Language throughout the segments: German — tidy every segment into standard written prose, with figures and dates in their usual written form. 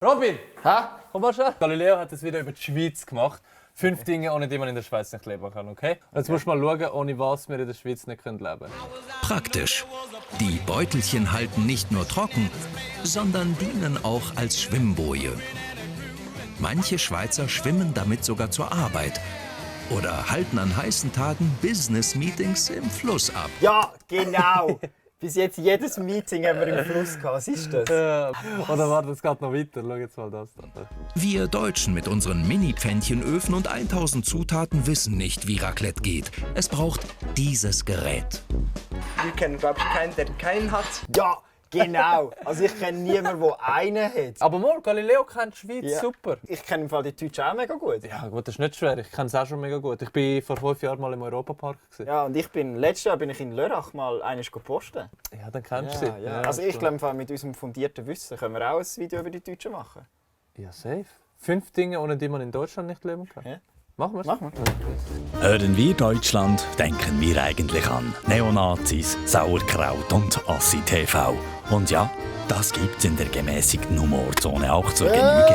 Robin! Hä? Komm mal schon. Galileo hat das wieder über die Schweiz gemacht. 5 Dinge, ohne die man in der Schweiz nicht leben kann, okay? Jetzt musst du mal schauen, ohne was wir in der Schweiz nicht leben können. Praktisch. Die Beutelchen halten nicht nur trocken, sondern dienen auch als Schwimmboje. Manche Schweizer schwimmen damit sogar zur Arbeit oder halten an heißen Tagen Business-Meetings im Fluss ab. Ja, genau. Bis jetzt jedes Meeting haben wir im Fluss gehabt. Was ist das? Oder warte, es geht noch weiter. Schau jetzt mal das da. Wir Deutschen mit unseren Mini-Pfännchenöfen und 1000 Zutaten wissen nicht, wie Raclette geht. Es braucht dieses Gerät. Wir kennen, glaube ich, keinen, der keinen hat. Ja, genau. Also ich kenne niemanden, der einen hat. Aber mal, Galileo kennt die Schweiz Ja. super. Ich kenne im Fall die Deutschen auch mega gut. Ja gut, das ist nicht schwer. Ich kenne es auch schon mega gut. Ich war vor 5 Jahren mal im Europapark. Ja, und letztes Jahr bin ich in Lörrach mal eines posten. Ja, dann kennst du Ja, sie. ja. Also ich glaube, mit unserem fundierten Wissen können wir auch ein Video über die Deutschen machen. Ja, safe. 5 Dinge, ohne die man in Deutschland nicht leben kann. Ja. Machen wir es? Machen wir. Hören wir Deutschland, denken wir eigentlich an Neonazis, Sauerkraut und Assi TV. Und ja, das gibt's in der gemäßigten Humorzone auch zur Genüge.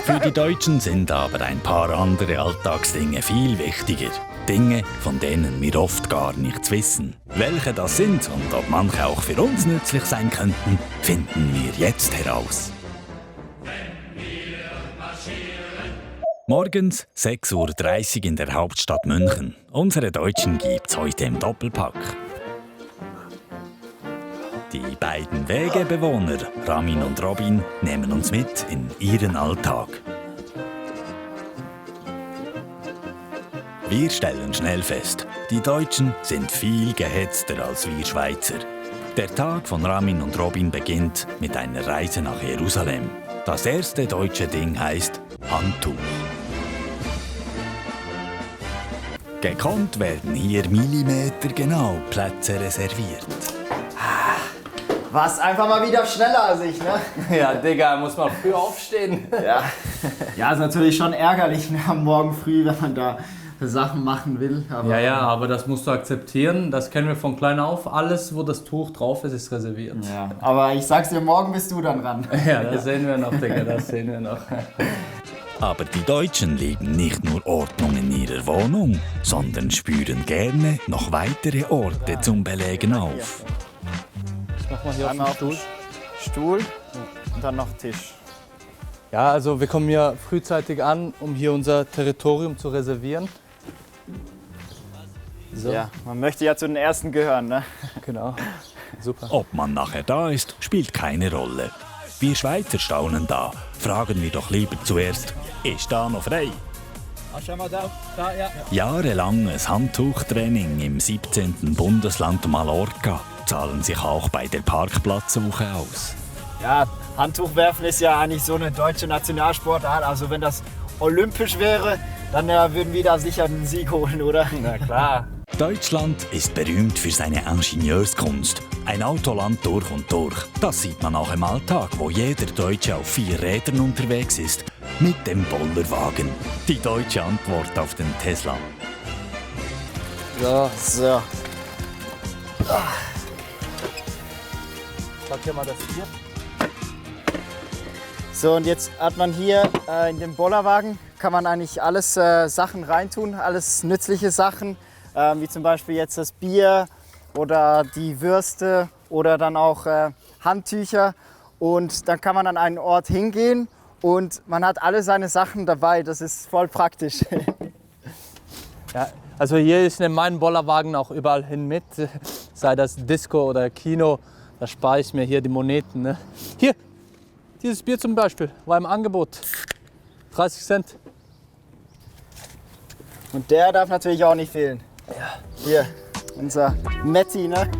Für die Deutschen sind aber ein paar andere Alltagsdinge viel wichtiger. Dinge, von denen wir oft gar nichts wissen. Welche das sind und ob manche auch für uns nützlich sein könnten, finden wir jetzt heraus. Morgens 6:30 Uhr in der Hauptstadt München. Unsere Deutschen gibt's heute im Doppelpack. Die beiden Wegebewohner, Ramin und Robin, nehmen uns mit in ihren Alltag. Wir stellen schnell fest, die Deutschen sind viel gehetzter als wir Schweizer. Der Tag von Ramin und Robin beginnt mit einer Reise nach Jerusalem. Das erste deutsche Ding heißt Handtuch. Gekonnt werden hier millimetergenau Plätze reserviert. Was? Einfach mal wieder schneller als ich, ne? Ja, Digga, muss man früh aufstehen. Ja. Ja, ist natürlich schon ärgerlich, ne, am Morgen früh, wenn man da Sachen machen will. Aber Ja, aber das musst du akzeptieren. Das kennen wir von klein auf. Alles, wo das Tuch drauf ist, ist reserviert. Ja, aber ich sag's dir, morgen bist du dann ran. Ja, das sehen wir noch, Digga, das sehen wir noch. Aber die Deutschen lieben nicht nur Ordnung in ihrer Wohnung, sondern spüren gerne noch weitere Orte zum Belegen auf. Mach mal hier Einmal auf den Stuhl. Stuhl und dann noch Tisch. Ja, also wir kommen hier frühzeitig an, um hier unser Territorium zu reservieren. So, Ja, man möchte ja zu den Ersten gehören, ne? genau. Super. Ob man nachher da ist, spielt keine Rolle. Wir Schweizer staunen da. Fragen wir doch lieber zuerst, ist da noch frei? Schau mal da, ja. Jahrelanges Handtuchtraining im 17. Bundesland Mallorca zahlen sich auch bei der Parkplatzsuche aus. Ja, Handtuchwerfen ist ja eigentlich so eine deutsche Nationalsportart. Also wenn das olympisch wäre, dann würden wir da sicher einen Sieg holen, oder? Na klar. Deutschland ist berühmt für seine Ingenieurskunst. Ein Autoland durch und durch. Das sieht man auch im Alltag, wo jeder Deutsche auf 4 Rädern unterwegs ist. Mit dem Bollerwagen. Die deutsche Antwort auf den Tesla. So, So. sag hier mal das hier. So, und jetzt hat man hier in dem Bollerwagen, kann man eigentlich alles Sachen reintun, alles nützliche Sachen, wie zum Beispiel jetzt das Bier oder die Würste oder dann auch Handtücher. Und dann kann man an einen Ort hingehen und man hat alle seine Sachen dabei. Das ist voll praktisch. Ja, also hier ist in meinem Bollerwagen auch überall hin mit, sei das Disco oder Kino, da spare ich mir hier die Moneten. Ne? Hier, dieses Bier zum Beispiel, war im Angebot, 30 Cent. Und der darf natürlich auch nicht fehlen. Hier, unser Metti, ne?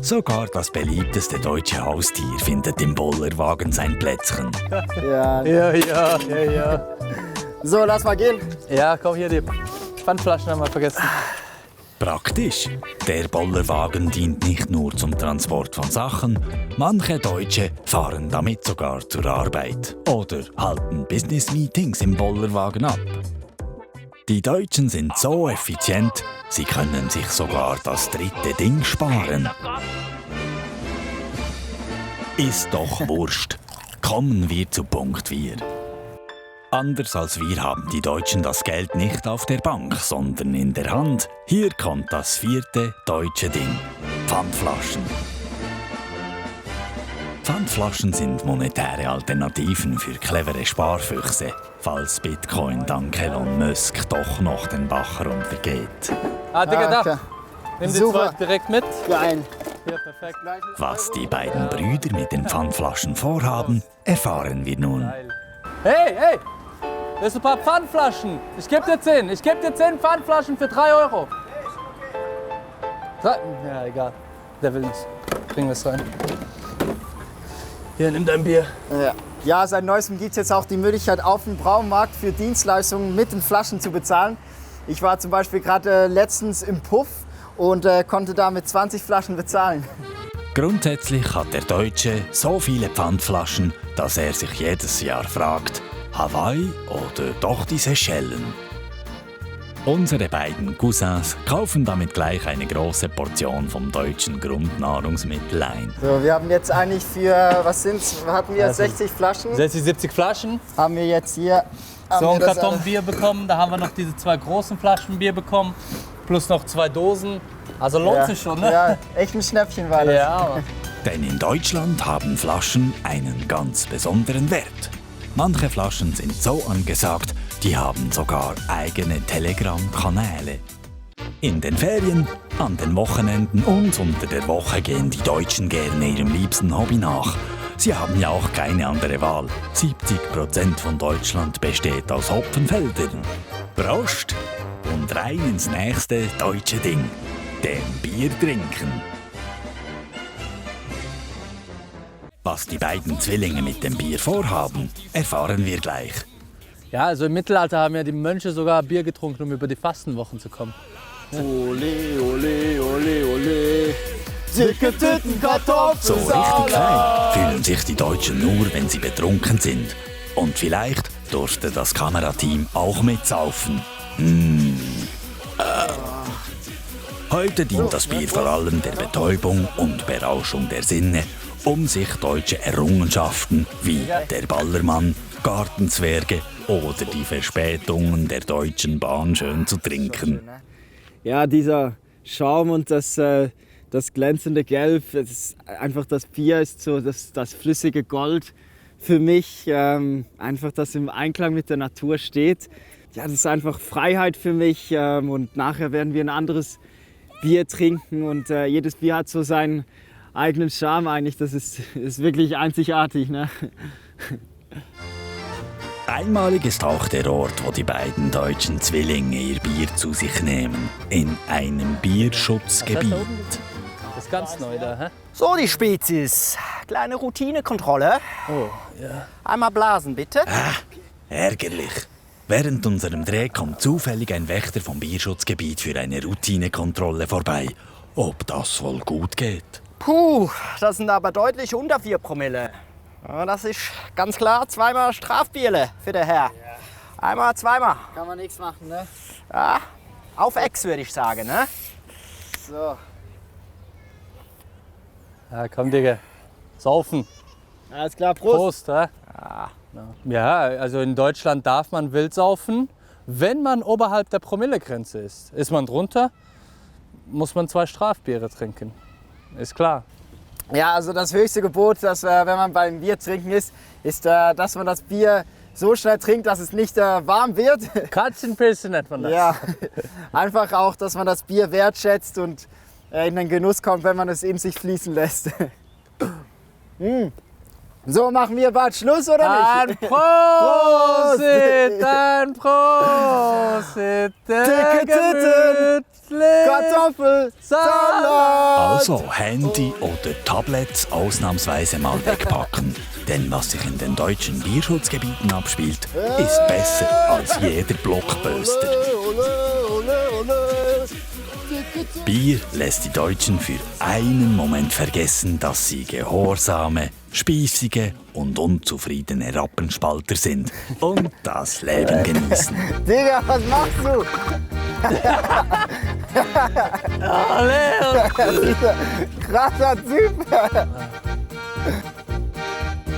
Sogar das beliebteste deutsche Haustier findet im Bollerwagen sein Plätzchen. Ja. Ja. So, lass mal gehen. Ja, komm hier, die Pfandflaschen haben wir vergessen. Praktisch. Der Bollerwagen dient nicht nur zum Transport von Sachen. Manche Deutsche fahren damit sogar zur Arbeit oder halten Business-Meetings im Bollerwagen ab. Die Deutschen sind so effizient, sie können sich sogar das dritte Ding sparen. Ist doch wurscht. kommen wir zu Punkt 4. Anders als wir haben die Deutschen das Geld nicht auf der Bank, sondern in der Hand. Hier kommt das 4. deutsche Ding: Pfandflaschen. Pfandflaschen sind monetäre Alternativen für clevere Sparfüchse, falls Bitcoin dank Elon Musk doch noch den Bach runtergeht. Digga, da. okay. Nimm die Super. 12 direkt mit. Geil. Hier, perfekt. Was die beiden Brüder mit den Pfandflaschen vorhaben, erfahren wir nun. Hey, hey! Das sind ein paar Pfandflaschen. Ich gebe dir 10. Ich gebe dir 10 Pfandflaschen für 3 Euro. Ja, egal. Der will nicht. Bringen wir es rein. Hier, nimm dein Bier. Ja, seit Neuestem gibt es jetzt auch die Möglichkeit, auf dem Braumarkt für Dienstleistungen mit den Flaschen zu bezahlen. Ich war zum Beispiel gerade letztens im Puff und konnte da mit 20 Flaschen bezahlen. Grundsätzlich hat der Deutsche so viele Pfandflaschen, dass er sich jedes Jahr fragt: Hawaii oder doch die Seychellen? Unsere beiden Cousins kaufen damit gleich eine große Portion vom deutschen Grundnahrungsmittel ein. So, wir haben jetzt eigentlich für, was sind's? Hatten wir 60 Flaschen? 60, 70 Flaschen. Haben wir jetzt hier. So haben ein wir das Karton Bier bekommen. Da haben wir noch diese 2 großen Flaschen Bier bekommen. Plus noch 2 Dosen. Also lohnt sich schon, ne? Ja, echt ein Schnäppchen war das. Ja, Mann. Denn in Deutschland haben Flaschen einen ganz besonderen Wert. Manche Flaschen sind so angesagt, die haben sogar eigene Telegram-Kanäle. In den Ferien, an den Wochenenden und unter der Woche gehen die Deutschen gerne ihrem liebsten Hobby nach. Sie haben ja auch keine andere Wahl. 70% von Deutschland besteht aus Hopfenfeldern. Prost und rein ins nächste deutsche Ding: dem Bier trinken. Was die beiden Zwillinge mit dem Bier vorhaben, erfahren wir gleich. Ja, also im Mittelalter haben ja die Mönche sogar Bier getrunken, um über die Fastenwochen zu kommen. Ole, ole, ole, ole. Dicke Titten, So richtig Kartoffelsalat. fein fühlen sich die Deutschen nur, wenn sie betrunken sind. Und vielleicht durfte das Kamerateam auch mitsaufen. Heute dient das Bier vor allem der Betäubung und Berauschung der Sinne, um sich deutsche Errungenschaften wie der Ballermann, Gartenzwerge oder die Verspätungen der Deutschen Bahn schön zu trinken. Ja, dieser Schaum und das glänzende Gelb, das Bier ist so das flüssige Gold für mich, einfach das im Einklang mit der Natur steht. Ja, das ist einfach Freiheit für mich und nachher werden wir ein anderes Bier trinken und jedes Bier hat so seinen eigenen Charme eigentlich, das ist wirklich einzigartig, ne? Einmalig ist auch der Ort, wo die beiden deutschen Zwillinge ihr Bier zu sich nehmen. In einem Bierschutzgebiet. Das ist ganz neu da, hä? So, die Spezies. Kleine Routinekontrolle. Oh, ja. Einmal blasen, bitte. Ärgerlich. Während unserem Dreh kommt zufällig ein Wächter vom Bierschutzgebiet für eine Routinekontrolle vorbei. Ob das wohl gut geht? Puh, das sind aber deutlich unter 4 Promille. Ja, das ist ganz klar 2-mal Strafbierle für den Herr. Einmal, zweimal. Kann man nichts machen, ne? Ja, auf Ex würde ich sagen, ne? So. Ja, komm, Digga. Saufen. Alles klar, Prost. Prost, hä? Ja, also in Deutschland darf man wild saufen, wenn man oberhalb der Promillegrenze ist. Ist man drunter, muss man 2 Strafbiere trinken. Ist klar. Ja, also das höchste Gebot, dass, wenn man beim Bier trinken ist, dass man das Bier so schnell trinkt, dass es nicht warm wird. Katzenpilze nennt man das. Ja, einfach auch, dass man das Bier wertschätzt und in den Genuss kommt, wenn man es in sich fließen lässt. So, machen wir bald Schluss, oder Ein nicht? Prosit, ein Prosit, Dicke Titten, Kartoffelsalat. Also Handy oder Tablets ausnahmsweise mal wegpacken. Denn was sich in den deutschen Bierschutzgebieten abspielt, ist besser als jeder Blockbuster. Bier lässt die Deutschen für einen Moment vergessen, dass sie gehorsame, spießige und unzufriedene Rappenspalter sind und das Leben genießen. Digga, was machst du? Krasser Typ.